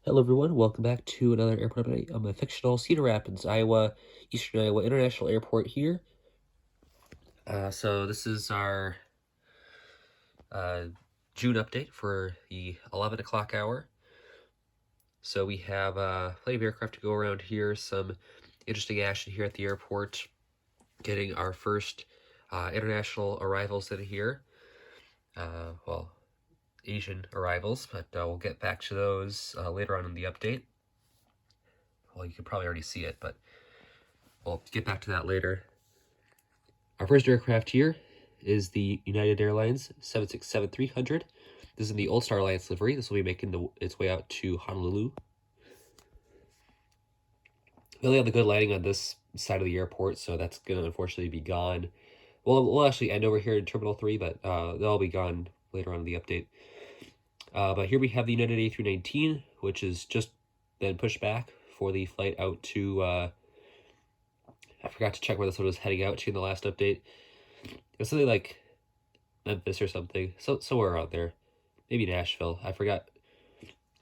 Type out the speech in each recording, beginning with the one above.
Hello everyone, welcome back to another airport update on my fictional Cedar Rapids, Iowa, Eastern Iowa International Airport here. So this is our June update for the 11 o'clock hour. So we have plenty of aircraft to go around here, some interesting action here at the airport, getting our first international arrivals in here. Well, Asian arrivals, but we'll get back to those later on in the update. Well, you can probably already see it, but we'll get back to that later. Our first aircraft here is the United Airlines 767-300. This is in the Old Star Alliance livery. This will be making its way out to Honolulu. We only have the good lighting on this side of the airport, so that's going to unfortunately be gone. We'll actually end over here in Terminal 3, but they'll be gone later on in the update. But here we have the United A319, which has just been pushed back for the flight out to... I forgot to check where this one was heading out to in the last update. It's something like Memphis or something. Somewhere out there. Maybe Nashville. I forgot.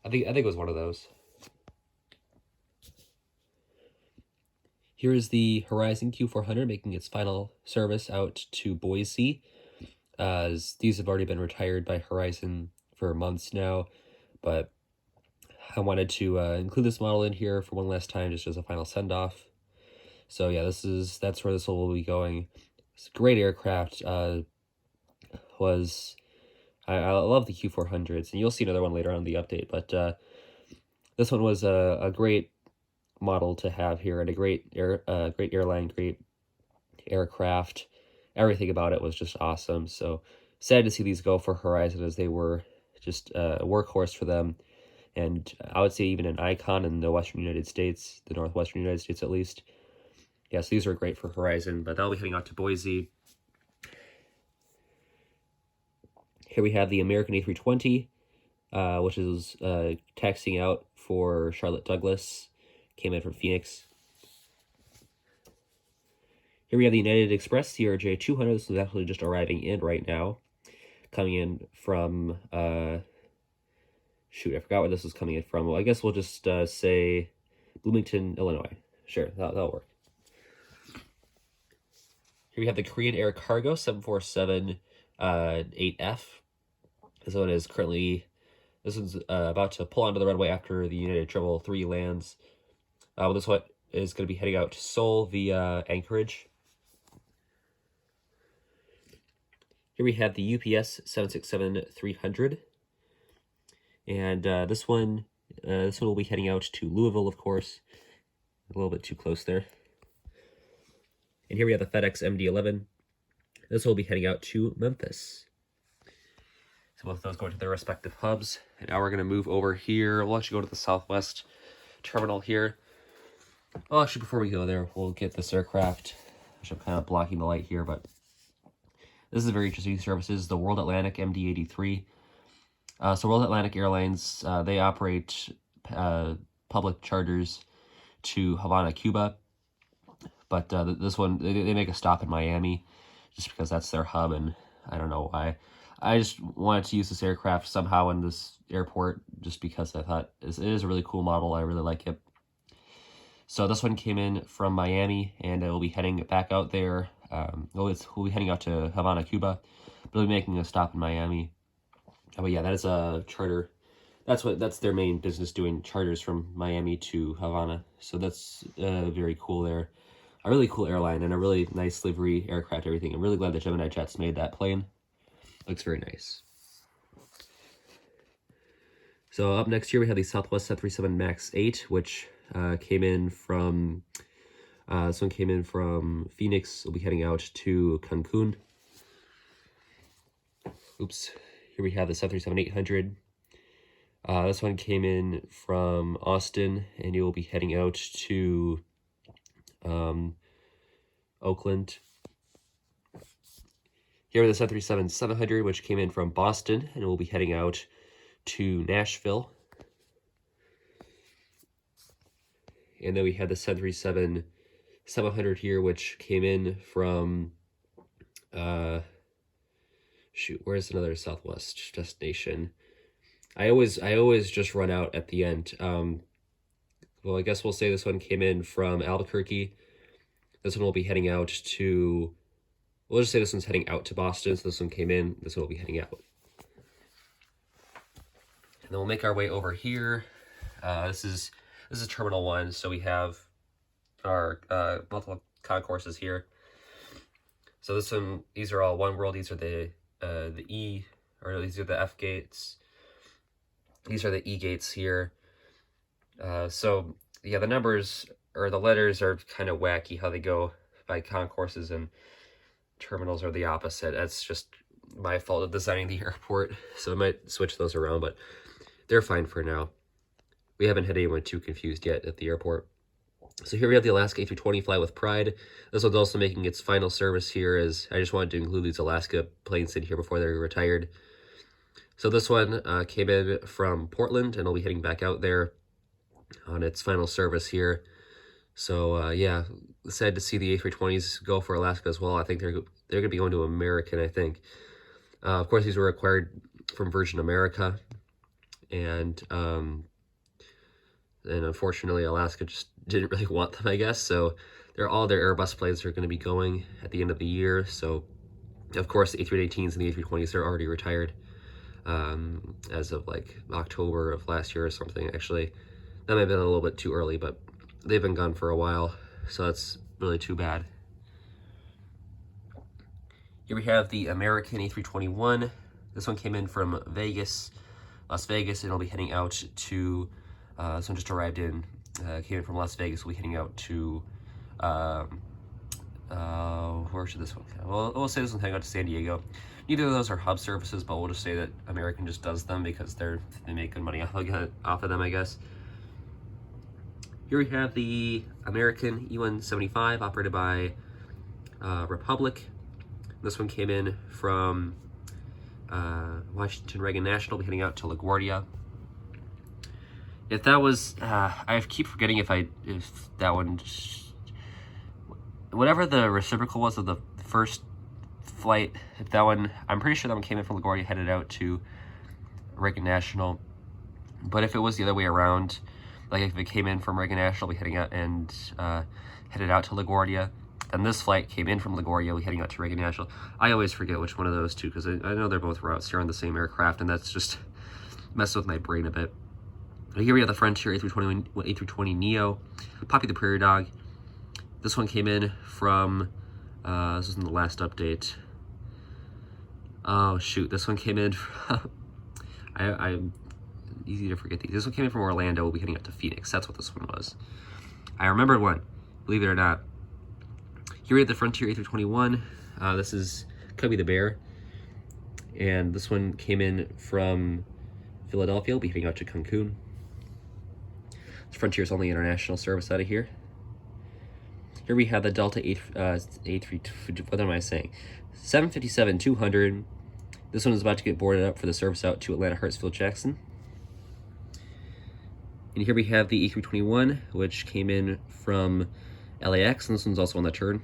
I think it was one of those. Here is the Horizon Q400 making its final service out to Boise. As these have already been retired by Horizon for months now, but I wanted to include this model in here for one last time just as a final send-off. So yeah, that's where this will be going. It's a great aircraft. I love the Q400s, and you'll see another one later on in the update, but this one was a great model to have here, and a great airline, great aircraft. Everything about it was just awesome. So sad to see these go for Horizon, as they were just a workhorse for them, and I would say even an icon in the Western United States, the Northwestern United States at least. Yes, these are great for Horizon, but that'll be heading out to Boise. Here we have the American A320, which is taxiing out for Charlotte Douglas. Came in from Phoenix. Here we have the United Express CRJ 200. This is actually just arriving in right now. Coming in from... shoot, I forgot where this is coming in from. Well, I guess we'll just say Bloomington, Illinois. Sure, that'll work. Here we have the Korean Air Cargo 747-8F. This one is currently... This one's about to pull onto the runway after the United 333 lands. This one is going to be heading out to Seoul via Anchorage. Here we have the UPS 767-300. And this one will be heading out to Louisville, of course. A little bit too close there. And here we have the FedEx MD-11. This will be heading out to Memphis. So both of those going to their respective hubs. And now we're going to move over here. We'll actually go to the Southwest terminal here. Well, actually, before we go there, we'll get this aircraft, which I'm kind of blocking the light here, but this is a very interesting service. This is the World Atlantic MD-83. So World Atlantic Airlines, they operate public charters to Havana, Cuba. But this one, they make a stop in Miami just because that's their hub, and I don't know why. I just wanted to use this aircraft somehow in this airport just because I thought it is a really cool model. I really like it. So this one came in from Miami, and it will be heading back out there. We'll be heading out to Havana, Cuba, but it'll be making a stop in Miami. But yeah, that is a charter. That's their main business, doing charters from Miami to Havana. So that's very cool there. A really cool airline and a really nice livery, aircraft, everything. I'm really glad that Gemini Jets made that plane. Looks very nice. So up next here we have the Southwest 737 MAX 8, which came in from... this one came in from Phoenix. We'll be heading out to Cancun. Oops. Here we have the 737-800. This one came in from Austin, and you will be heading out to Oakland. Here are the 737-700, which came in from Boston, and will be heading out to Nashville. And then we had the 737-700 here, which came in from... shoot, where's another Southwest destination? I always just run out at the end. Well, I guess we'll say this one came in from Albuquerque. This one will be heading out to, we'll just say this one's heading out to Boston. So this one came in, this one will be heading out. And then we'll make our way over here. This is Terminal 1. So we have our multiple concourses here. So this one, these are all one world. These are the E, or these are the F gates. These are the E gates here. So yeah, the numbers or the letters are kind of wacky how they go by concourses, and terminals are the opposite. That's just my fault of designing the airport, so I might switch those around, but they're fine for now. We haven't had anyone too confused yet at the airport. So here we have the Alaska A320 Fly with Pride. This one's also making its final service here, as I just wanted to include these Alaska planes in here before they're retired. So this one came in from Portland, and will be heading back out there on its final service here. So yeah, sad to see the A320s go for Alaska as well. I think they're going to be going to American, I think. Of course, these were acquired from Virgin America, and unfortunately Alaska just didn't really want them, I guess. So all their Airbus planes are going to be going at the end of the year. So of course the A318s and the A320s are already retired as of like October of last year or something. Actually, that might have been a little bit too early, but they've been gone for a while, so that's really too bad. Here we have the American A321. This one came in from Las Vegas, and it'll be heading out to, this one just arrived in, came in from Las Vegas, will be heading out to, where should this one go? Well, we'll say this one's heading out to San Diego. Neither of those are hub services, but we'll just say that American just does them because they make good money off of them, I guess. Here we have the American E-175 operated by Republic. This one came in from Washington Reagan National, heading out to LaGuardia. If that was, I keep forgetting if that one, whatever the reciprocal was of the first flight, if that one, I'm pretty sure that one came in from LaGuardia, headed out to Reagan National. But if it was the other way around, like if it came in from Reagan National, we heading out and headed out to LaGuardia, and this flight came in from LaGuardia, we heading out to Reagan National. I always forget which one of those two, because I know they're both routes here on the same aircraft, and that's just messed with my brain a bit. But here we have the Frontier A320 Neo, Poppy the Prairie Dog. This one came in from, this was in the last update. Oh shoot, this one came in from, I'm easy to forget these. This one came in from Orlando. We'll be heading up to Phoenix. That's what this one was. I remembered one, believe it or not. Here we have the Frontier A321. This is Cubby the Bear. And this one came in from Philadelphia. We'll be heading out to Cancun. This Frontier's only international service out of here. Here we have the Delta what am I saying? 757-200. This one is about to get boarded up for the service out to Atlanta Hartsfield Jackson. And here we have the A321, which came in from LAX, and this one's also on the turn.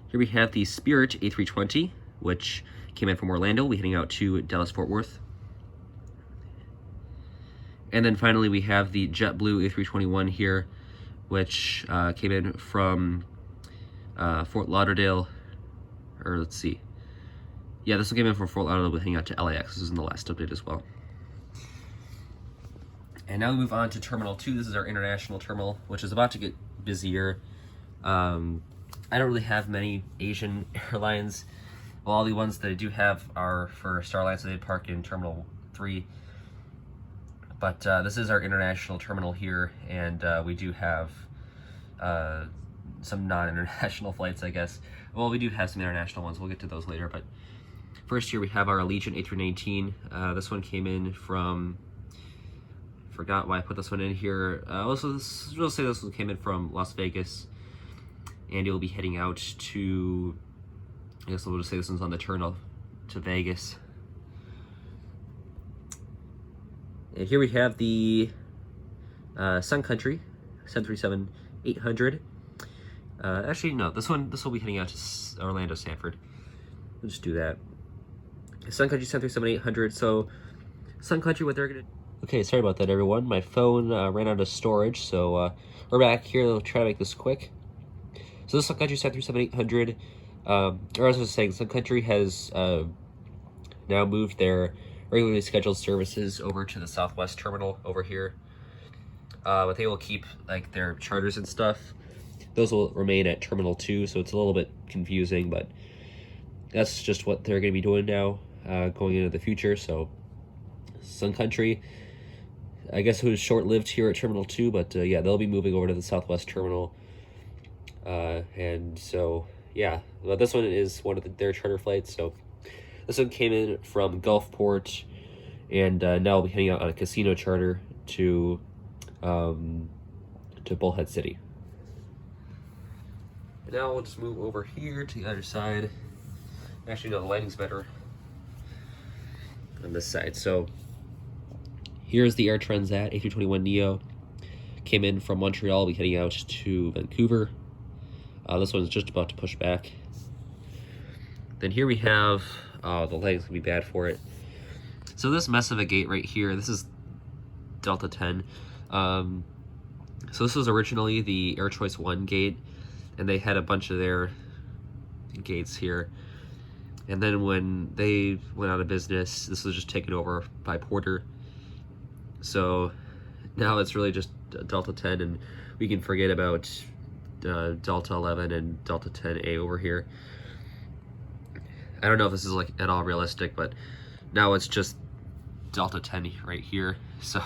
Here we have the Spirit A320, which came in from Orlando. We'll be heading out to Dallas-Fort Worth. And then finally, we have the JetBlue A321 here, which came in from Fort Lauderdale, or let's see. Yeah, this one came in from Fort Lauderdale, we'll be heading out to LAX. This is in the last update as well. And now we move on to Terminal 2. This is our international terminal, which is about to get busier. I don't really have many Asian airlines. Well, all the ones that I do have are for Star Alliance, so they park in Terminal 3. But this is our international terminal here, and we do have some non-international flights, I guess. Well, we do have some international ones. We'll get to those later. But first here we have our Allegiant A319. This one came in from... Forgot why I put this one in here. We'll say this one came in from Las Vegas, and it will be heading out to, I guess we'll just say this one's on the turn to Vegas. And here we have the Sun Country 737-800. Actually, no, this will be heading out to Orlando Sanford. We'll just do that. Sun Country 737-800. So Sun Country, what they're gonna... Okay, sorry about that, everyone. My phone ran out of storage, so we're back here. I'll try to make this quick. So this Sun Country 737-800, or as I was saying, Sun Country has now moved their regularly scheduled services over to the Southwest Terminal over here. But they will keep like their charters and stuff. Those will remain at Terminal 2, so it's a little bit confusing, but that's just what they're going to be doing now, going into the future. So Sun Country, I guess it was short-lived here at Terminal 2, but yeah, they'll be moving over to the Southwest Terminal. And so, yeah, but this one is one of their charter flights. So this one came in from Gulfport, and now we'll be heading out on a casino charter to Bullhead City. And now we'll just move over here to the other side. Actually, no, the lighting's better on this side. So here's the Air Transat A321neo. Came in from Montreal, we'll be heading out to Vancouver. This one's just about to push back. Then here we have, the lighting's gonna be bad for it. So this mess of a gate right here, this is Delta 10. So this was originally the Air Choice 1 gate, and they had a bunch of their gates here. And then when they went out of business, this was just taken over by Porter. So now it's really just Delta 10, and we can forget about Delta 11 and Delta 10A over here. I don't know if this is like at all realistic, but now it's just Delta 10 right here. So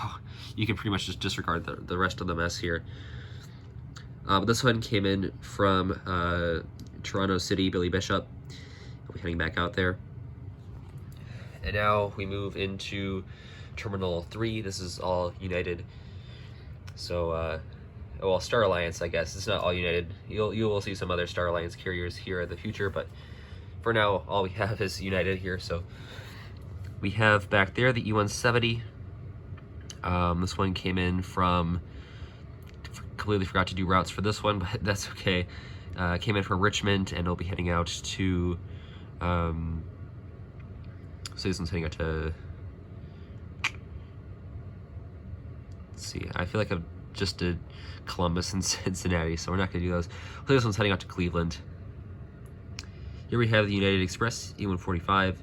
you can pretty much just disregard the rest of the mess here. But this one came in from Toronto City, Billy Bishop. We'll be heading back out there. And now we move into Terminal 3. This is all United. So, well, Star Alliance, I guess. It's not all United. You will see some other Star Alliance carriers here in the future, but for now, all we have is United here. So we have back there the E-170. This one came in from... Completely forgot to do routes for this one, but that's okay. Came in from Richmond, and it'll be heading out to... so this one's heading out to... Let's see, I feel like I've just did Columbus and Cincinnati, so we're not going to do those. So this one's heading out to Cleveland. Here we have the United Express E-145.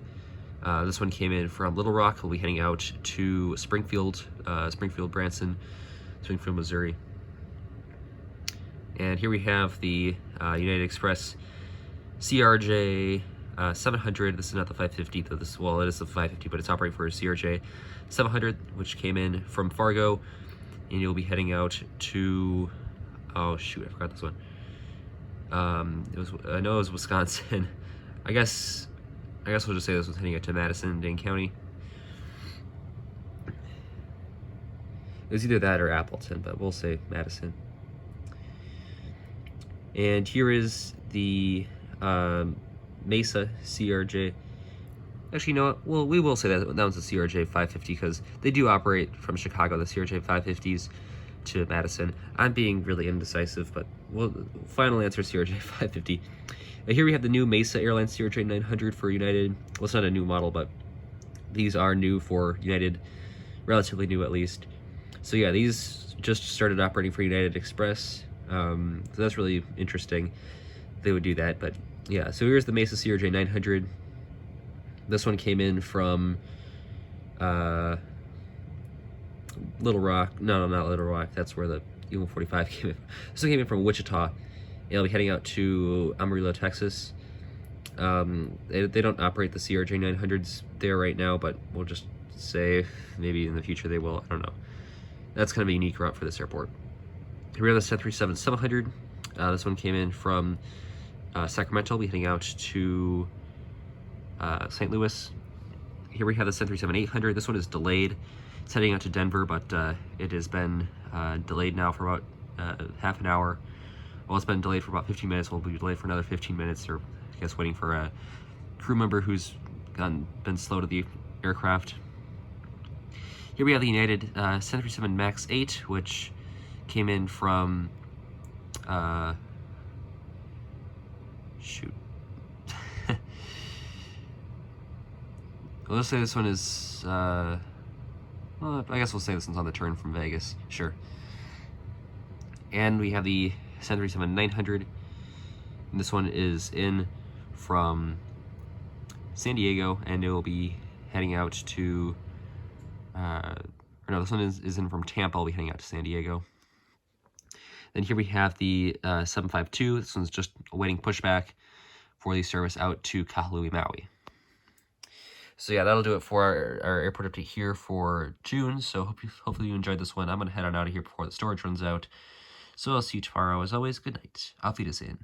This one came in from Little Rock. We'll be heading out to Springfield, Branson, Springfield, Missouri. And here we have the United Express CRJ 700. This is not the 550, though. Well, it is the 550, but it's operating for a CRJ 700, which came in from Fargo, and you'll be heading out to... Oh shoot, I forgot this one. I know it was Wisconsin. I guess we'll just say this was heading out to Madison, Dane County. It was either that or Appleton, but we'll say Madison. And here is the Mesa CRJ. Actually, you know what? Well, we will say that one's a CRJ 550 because they do operate from Chicago, the CRJ 550s, to Madison. I'm being really indecisive, but we'll final answer CRJ 550. Here we have the new Mesa Airlines CRJ 900 for United. Well, it's not a new model, but these are new for United, relatively new at least. So yeah, these just started operating for United Express. So that's really interesting. They would do that, but yeah. So here's the Mesa CRJ 900. This one came in from Little Rock. No, not Little Rock. That's where the E-145 came in. This one came in from Wichita. It'll be heading out to Amarillo, Texas. They don't operate the CRJ 900s there right now, but we'll just say maybe in the future they will. I don't know. That's kind of a unique route for this airport. Here we have the 737-700. This one came in from Sacramento. We'll be heading out to St. Louis. Here we have the 737-800. This one is delayed. It's heading out to Denver, but it has been delayed now for about half an hour. Well, it's been delayed for about 15 minutes. We'll be delayed for another 15 minutes, or I guess waiting for a crew member who's been slow to the aircraft. Here we have the United 737 MAX 8, which came in from let's say this one is, well, I guess we'll say this one's on the turn from Vegas. Sure. And we have the 737-900. And this one is in from San Diego, and it will be heading out to, or no, this one is in from Tampa. I'll be heading out to San Diego. Then here we have the 752. This one's just awaiting pushback for the service out to Kahului, Maui. So yeah, that'll do it for our airport update here for June. So hopefully you enjoyed this one. I'm going to head on out of here before the storage runs out. So I'll see you tomorrow. As always, good night. Auf Wiedersehen.